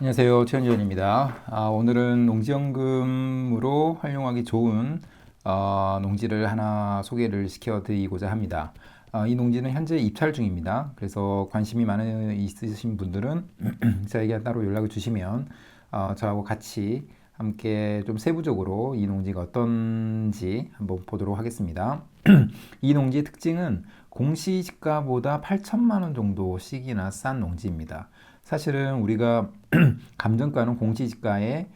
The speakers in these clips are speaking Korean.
안녕하세요. 최현전입니다. 오늘은 농지연금으로 활용하기 좋은 농지를 하나 소개를 시켜드리고자 합니다. 이 농지는 현재 입찰 중입니다. 그래서 관심이 있으신 분들은 저에게 따로 연락을 주시면 저하고 같이 함께 좀 세부적으로 이 농지가 어떤지 한번 보도록 하겠습니다. 이 농지의 특징은 공시지가보다 8천만 원 정도씩이나 싼 농지입니다. 사실은 우리가 감정가는 공시지가의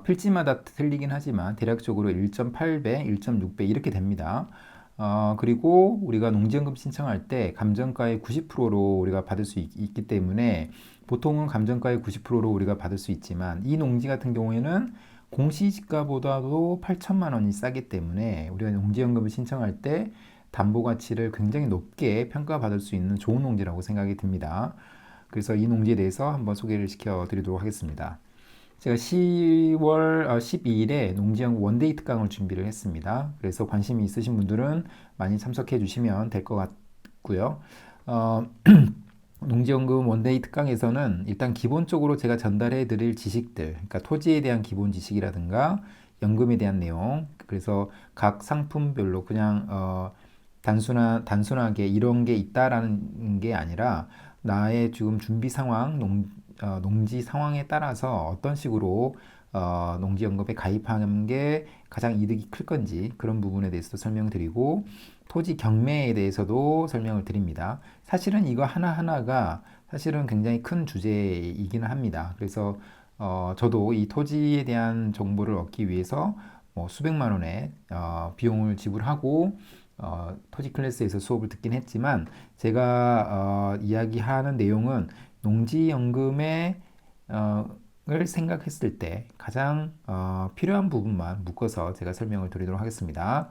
필지마다 틀리긴 하지만 대략적으로 1.8배, 1.6배 이렇게 됩니다. 그리고 우리가 농지연금 신청할 때 감정가의 90%로 우리가 받을 수 있기 때문에 보통은 감정가의 90%로 우리가 받을 수 있지만 이 농지 같은 경우에는 공시지가보다도 8천만 원이 싸기 때문에 우리가 농지연금을 신청할 때 담보 가치를 굉장히 높게 평가받을 수 있는 좋은 농지라고 생각이 듭니다. 그래서 이 농지에 대해서 한번 소개를 시켜드리도록 하겠습니다. 제가 10월 12일에 농지연구 원데이 특강을 준비를 했습니다. 그래서 관심이 있으신 분들은 많이 참석해 주시면 될 것 같고요. 어, 농지연금 원데이 특강에서는 일단 기본적으로 제가 전달해 드릴 지식들, 그러니까 토지에 대한 기본 지식이라든가 연금에 대한 내용, 그래서 각 상품별로 그냥 단순하게 이런 게 있다라는 게 아니라 나의 지금 준비 상황, 농지 상황에 따라서 어떤 식으로 농지연금에 가입하는 게 가장 이득이 클 건지 그런 부분에 대해서도 설명드리고 토지 경매에 대해서도 설명을 드립니다. 사실은 이거 하나하나가 사실은 굉장히 큰 주제이기는 합니다. 그래서 저도 이 토지에 대한 정보를 얻기 위해서 뭐 수백만 원의 비용을 지불하고 토지 클래스에서 수업을 듣긴 했지만 제가 이야기하는 내용은 농지연금의 을 생각했을 때 가장 필요한 부분만 묶어서 제가 설명을 드리도록 하겠습니다.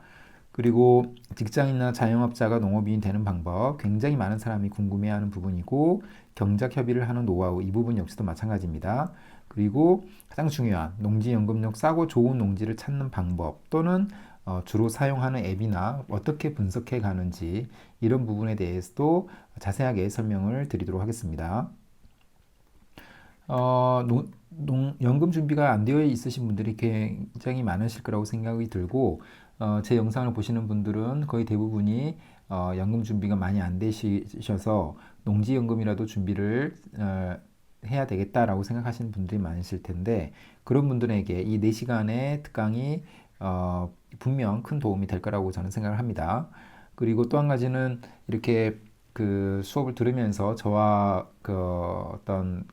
그리고 직장인이나 자영업자가 농업인이 되는 방법 굉장히 많은 사람이 궁금해하는 부분이고 경작 협의를 하는 노하우 이 부분 역시도 마찬가지입니다. 그리고 가장 중요한 농지연금용 싸고 좋은 농지를 찾는 방법 또는 주로 사용하는 앱이나 어떻게 분석해 가는지 이런 부분에 대해서도 자세하게 설명을 드리도록 하겠습니다. 연금 준비가 안 되어 있으신 분들이 굉장히 많으실 거라고 생각이 들고, 제 영상을 보시는 분들은 거의 대부분이 연금 준비가 많이 안 되셔서 농지연금이라도 준비를 해야 되겠다라고 생각하시는 분들이 많으실 텐데, 그런 분들에게 이 4시간의 특강이 분명 큰 도움이 될 거라고 저는 생각을 합니다. 그리고 또 한 가지는 이렇게 그 수업을 들으면서 저와 그 어떤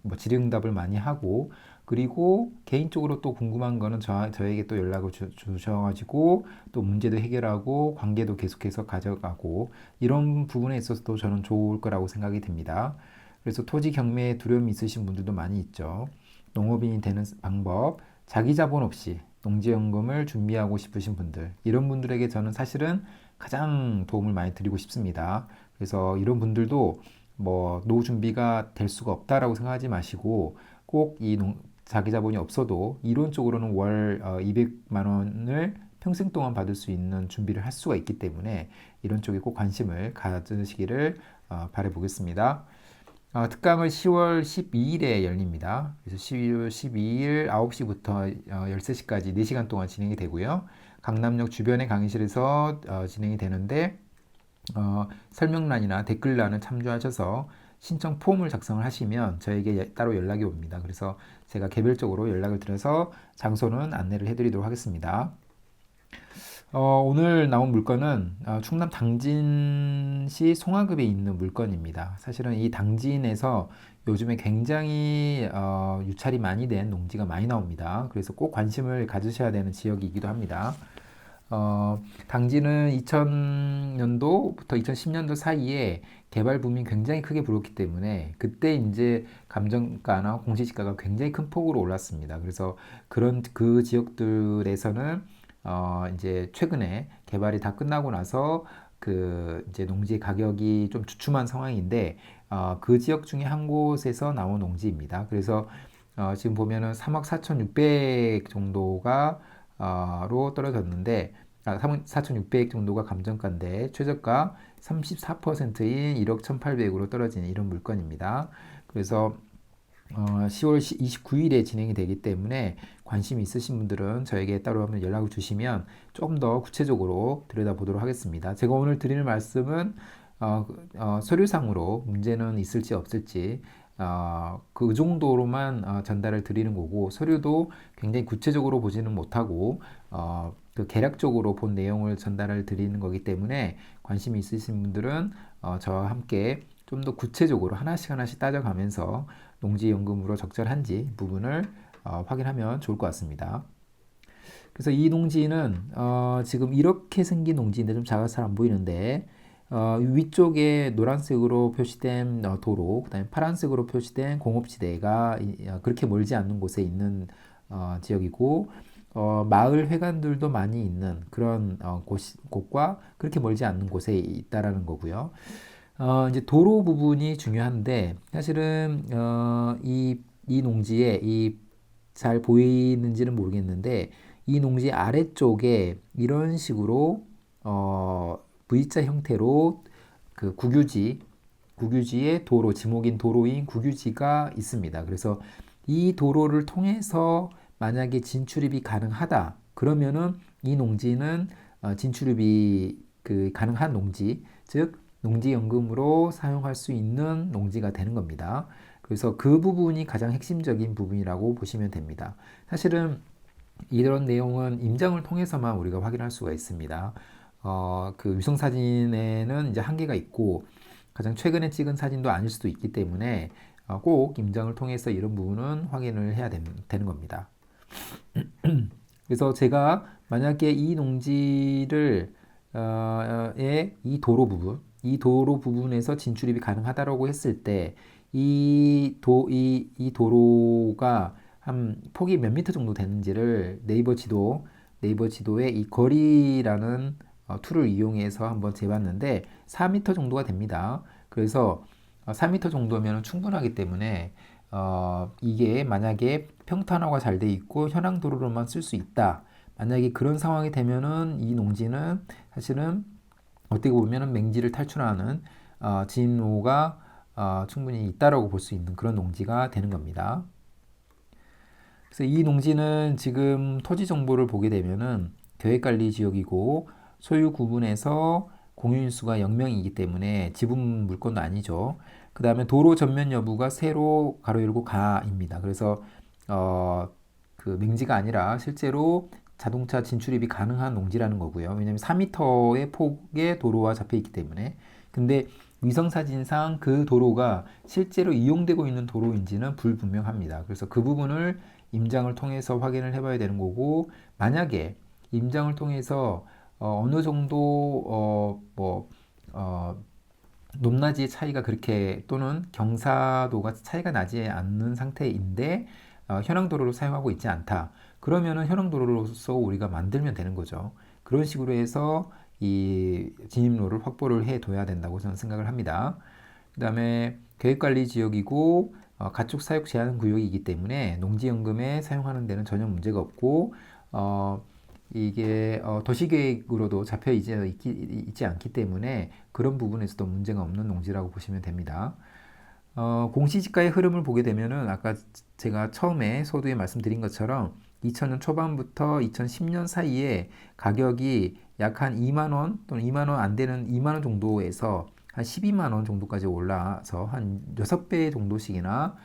뭐 질의응답을 많이 하고 그리고 개인적으로 또 궁금한 거는 저에게 또 연락을 주셔가지고 또 문제도 해결하고 관계도 계속해서 가져가고 이런 부분에 있어서도 저는 좋을 거라고 생각이 듭니다. 그래서 토지 경매에 두려움이 있으신 분들도 많이 있죠. 농업인이 되는 방법, 자기 자본 없이 농지연금을 준비하고 싶으신 분들, 이런 분들에게 저는 사실은 가장 도움을 많이 드리고 싶습니다. 그래서 이런 분들도 뭐 노후 준비가 될 수가 없다라고 생각하지 마시고 꼭 이 자기 자본이 없어도 이론적으로는 월 200만 원을 평생 동안 받을 수 있는 준비를 할 수가 있기 때문에 이런 쪽에 꼭 관심을 가지시기를 바라보겠습니다. 특강은 10월 12일에 열립니다. 그래서 10월 12일 9시부터 13시까지 4시간 동안 진행이 되고요. 강남역 주변의 강의실에서 진행이 되는데 설명란이나 댓글란을 참조하셔서 신청 폼을 작성을 하시면 저에게 따로 연락이 옵니다. 그래서 제가 개별적으로 연락을 드려서 장소는 안내를 해드리도록 하겠습니다. 오늘 나온 물건은 충남 당진시 송화급에 있는 물건입니다. 사실은 이 당진에서 요즘에 굉장히 유찰이 많이 된 농지가 많이 나옵니다. 그래서 꼭 관심을 가지셔야 되는 지역이기도 합니다. 당진은 2000년도부터 2010년도 사이에 개발 붐이 굉장히 크게 불었기 때문에 그때 이제 감정가나 공시지가가 굉장히 큰 폭으로 올랐습니다. 그래서 그 지역들에서는 이제 최근에 개발이 다 끝나고 나서 그 이제 농지 가격이 좀 주춤한 상황인데 그 지역 중에 한 곳에서 나온 농지입니다. 그래서 지금 보면은 3억 4,600 정도가 로 떨어졌는데 4,600 정도가 감정가인데 최저가 34%인 1억 1,800으로 떨어진 이런 물건입니다. 그래서 10월 29일에 진행이 되기 때문에 관심이 있으신 분들은 저에게 따로 한번 연락을 주시면 조금 더 구체적으로 들여다보도록 하겠습니다. 제가 오늘 드리는 말씀은 서류상으로 문제는 있을지 없을지 그 정도로만 전달을 드리는 거고, 서류도 굉장히 구체적으로 보지는 못하고 그 개략적으로 본 내용을 전달을 드리는 거기 때문에 관심이 있으신 분들은 저와 함께 좀 더 구체적으로 하나씩 하나씩 따져가면서 농지연금으로 적절한지 부분을 확인하면 좋을 것 같습니다. 그래서 이 농지는 지금 이렇게 생긴 농지인데 좀 작아서 잘 안 보이는데, 위쪽에 노란색으로 표시된 도로, 그다음에 파란색으로 표시된 공업지대가 그렇게 멀지 않는 곳에 있는 지역이고, 마을 회관들도 많이 있는 그런 곳과 그렇게 멀지 않는 곳에 있다라는 거고요. 이제 도로 부분이 중요한데, 사실은 이 농지에 잘 보이는지는 모르겠는데, 이 농지 아래쪽에 이런 식으로 V자 형태로 그 국유지의 도로, 지목인 도로인 국유지가 있습니다. 그래서 이 도로를 통해서 만약에 진출입이 가능하다, 그러면은 이 농지는 진출입이 가능한 농지, 즉 농지연금으로 사용할 수 있는 농지가 되는 겁니다. 그래서 그 부분이 가장 핵심적인 부분이라고 보시면 됩니다. 사실은 이런 내용은 임장을 통해서만 우리가 확인할 수가 있습니다. 그 위성 사진에는 이제 한계가 있고, 가장 최근에 찍은 사진도 아닐 수도 있기 때문에 꼭 임장을 통해서 이런 부분은 확인을 해야 되는 겁니다. 그래서 제가 만약에 이 농지를 이 도로 부분에서 진출입이 가능하다라고 했을 때, 이 도로가 한 폭이 몇 미터 정도 되는지를 네이버 지도에 이 거리라는 툴을 이용해서 한번 재봤는데 4미터 정도가 됩니다. 그래서 4미터 정도면 충분하기 때문에 이게 만약에 평탄화가 잘 돼 있고 현황 도로로만 쓸 수 있다, 만약에 그런 상황이 되면은 이 농지는 사실은 어떻게 보면은 맹지를 탈출하는 진로가 충분히 있다라고 볼 수 있는 그런 농지가 되는 겁니다. 그래서 이 농지는 지금 토지 정보를 보게 되면은 계획관리 지역이고, 소유 구분에서 공유인수가 0명이기 때문에 지분 물권도 아니죠. 그 다음에 도로 전면 여부가 세로 가로 열고 가입니다. 그래서 그 맹지가 아니라 실제로 자동차 진출입이 가능한 농지라는 거고요. 왜냐하면 4m의 폭의 도로와 잡혀 있기 때문에. 근데 위성사진상 그 도로가 실제로 이용되고 있는 도로인지는 불분명합니다. 그래서 그 부분을 임장을 통해서 확인을 해봐야 되는 거고, 만약에 임장을 통해서 어느 정도 높낮이의 차이가 그렇게, 또는 경사도가 차이가 나지 않는 상태인데 현황도로로 사용하고 있지 않다, 그러면은 현황도로로서 우리가 만들면 되는 거죠. 그런 식으로 해서 이 진입로를 확보를 해 둬야 된다고 저는 생각을 합니다. 그 다음에 계획관리 지역이고 가축 사육 제한 구역이기 때문에 농지연금에 사용하는 데는 전혀 문제가 없고, 이게 도시계획으로도 잡혀 있지 않기 때문에 그런 부분에서도 문제가 없는 농지라고 보시면 됩니다. 공시지가의 흐름을 보게 되면은 아까 제가 처음에 서두에 말씀드린 것처럼 2000년 초반부터 2010년 사이에 가격이 약 한 2만 원 또는 2만 원 안 되는 2만 원 정도에서 한 12만 원 정도까지 올라서 한 6배 정도씩이나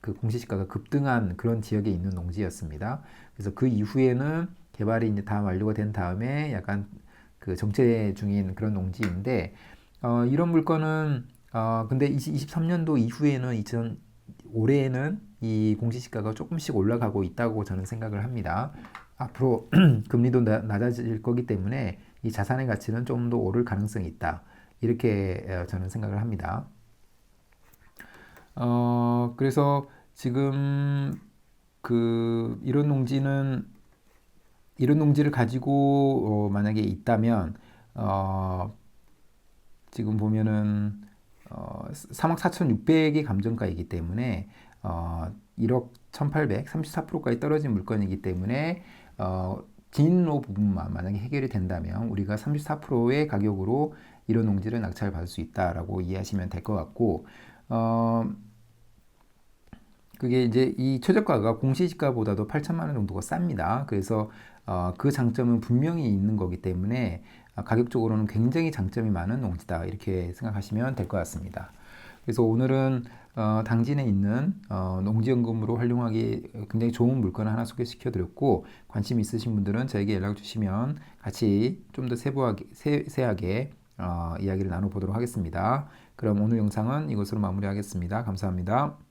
그 공시지가가 급등한 그런 지역에 있는 농지였습니다. 그래서 그 이후에는 개발이 이제 다 완료가 된 다음에 약간 그 정체 중인 그런 농지인데, 이런 물건은 근데 23년도 이후에는 올해에는 이 공시지가가 조금씩 올라가고 있다고 저는 생각을 합니다. 앞으로 금리도 낮아질 거기 때문에 이 자산의 가치는 좀 더 오를 가능성이 있다, 이렇게 저는 생각을 합니다. 그래서 지금 이런 농지를 가지고 만약에 있다면 지금 보면은 3억 4,600의 감정가이기 때문에 1억 1,800, 34%까지 떨어진 물건이기 때문에 진로 부분만 만약에 해결이 된다면 우리가 34%의 가격으로 이런 농지를 낙찰받을 수 있다라고 이해하시면 될 것 같고, 그게 이제 이 최저가가 공시지가보다도 8천만 원 정도가 쌉니다. 그래서 그 장점은 분명히 있는 거기 때문에 가격적으로는 굉장히 장점이 많은 농지다 이렇게 생각하시면 될 것 같습니다. 그래서 오늘은 당진에 있는 농지연금으로 활용하기 굉장히 좋은 물건을 하나 소개시켜 드렸고, 관심 있으신 분들은 저에게 연락 주시면 같이 좀 더 세세하게 이야기를 나눠보도록 하겠습니다. 그럼 오늘 영상은 이것으로 마무리하겠습니다. 감사합니다.